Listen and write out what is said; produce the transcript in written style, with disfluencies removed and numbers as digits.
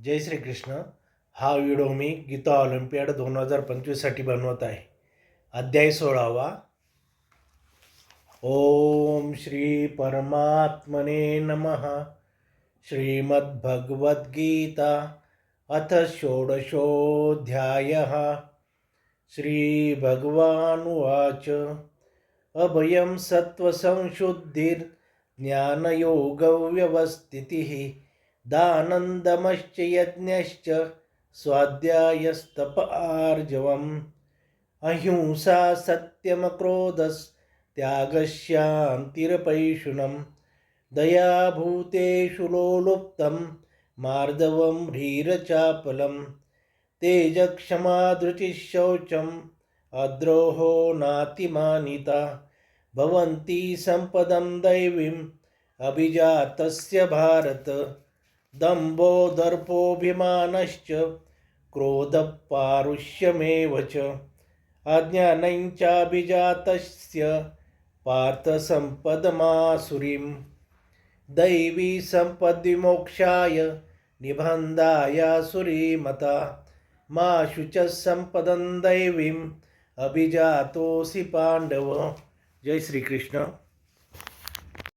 जय श्री कृष्ण. हा व्हिडिओ मी गीता ऑलिम्पियाड 2025साठी बनवत आहे. अध्याय 16वा. ओम श्री परमात्मने नमः. श्रीमद्भगवद्गीता अथ षोडशोऽध्यायः. श्रीभगवानुवाच अभयं सत्त्वसंशुद्धिर्ज्ञानयोगव्यवस्थितिः दानन्दमश्च यज्ञश्च स्वाध्यायस्तप आर्जवम् अहिंसा सत्यमक्रोधस्त्यागशान्तिरपैशुनं दयाभूतेषु लोलुप्तं मार्दवं ह्रीरचापलं तेजक्षमा धृतिः शौचम् अद्रोहो नातिमानिता भवन्ति सम्पदं दैवीम् अभिजातस्य भारत दम्भो दर्पोऽभिमानश्च क्रोधपारुष्यमेव च अज्ञानञ्चाभिजातस्य पार्थसम्पदमासुरीं दैवी सम्पद्विमोक्षाय निबन्धायासुरीमता मा शुचः सम्पदं दैवीम् अभिजातोऽसि पाण्डव. जय श्री कृष्ण.